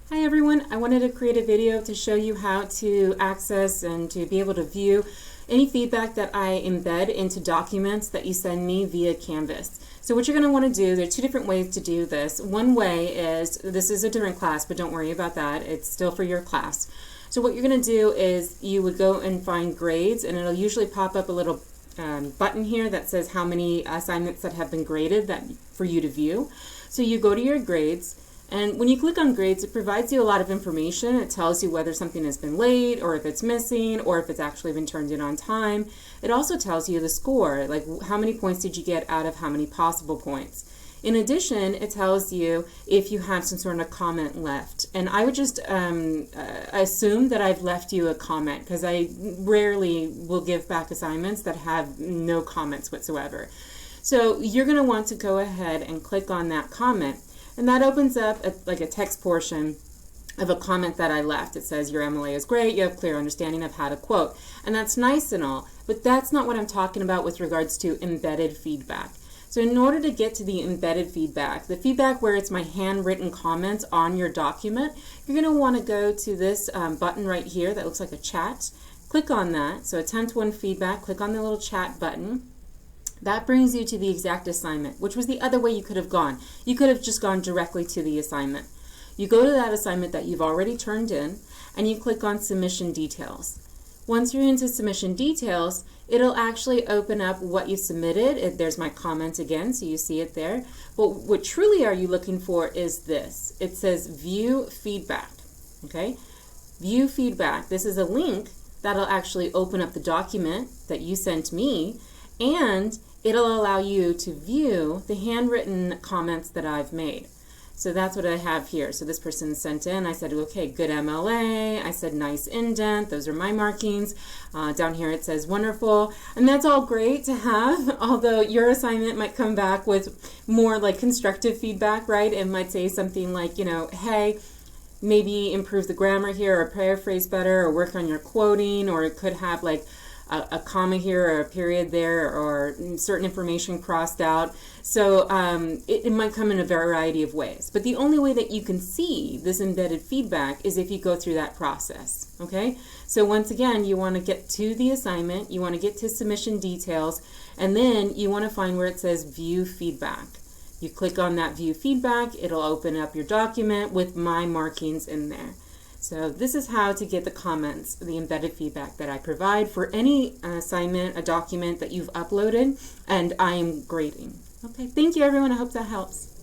Hi everyone, I wanted to create a video to show you how to access and to be able to view any feedback that I embed into documents that you send me via Canvas. So what you're going to want to do, there are two different ways to do this. One way is, this is a different class, but don't worry about that, it's still for your class. So what you're going to do is you would go and find grades, and it'll usually pop up a little button here that says how many assignments that have been graded for you to view. So you go to your grades, and when you click on grades, it provides you a lot of information. It tells you whether something has been late, or if it's missing, or if it's actually been turned in on time. It also tells you the score, like how many points did you get out of how many possible points. In addition, it tells you if you have some sort of comment left. And I would just assume that I've left you a comment, because I rarely will give back assignments that have no comments whatsoever. So you're going to want to go ahead and click on that comment. And that opens up like a text portion of a comment that I left. It says, your MLA is great, you have clear understanding of how to quote. And that's nice and all, but that's not what I'm talking about with regards to embedded feedback. So in order to get to the embedded feedback, the feedback where it's my handwritten comments on your document, you're going to want to go to this button right here that looks like a chat. Click on that. So attempt one feedback, click on the little chat button. That brings you to the exact assignment, which was the other way you could have gone. You could have just gone directly to the assignment. You go to that assignment that you've already turned in, and you click on Submission Details. Once you're into Submission Details, it'll actually open up what you submitted. There's my comment again, so you see it there. But what truly are you looking for is this. It says View Feedback, okay? View Feedback. This is a link that'll actually open up the document that you sent me, and it'll allow you to view the handwritten comments that I've made. So that's what I have here. So this person sent in, I said, okay, good MLA. I said, nice indent. Those are my markings. Down here it says wonderful. And that's all great to have, although your assignment might come back with more like constructive feedback, right? It might say something like, hey, maybe improve the grammar here, or paraphrase better, or work on your quoting, or it could have like a comma here or a period there, or certain information crossed out. So it might come in a variety of ways. But the only way that you can see this embedded feedback is if you go through that process, okay? So once again, you want to get to the assignment, you want to get to Submission Details, and then you want to find where it says View Feedback. You click on that View Feedback, it'll open up your document with my markings in there. So this is how to get the comments, the embedded feedback that I provide for any assignment, a document that you've uploaded, and I am grading. Okay, thank you everyone. I hope that helps.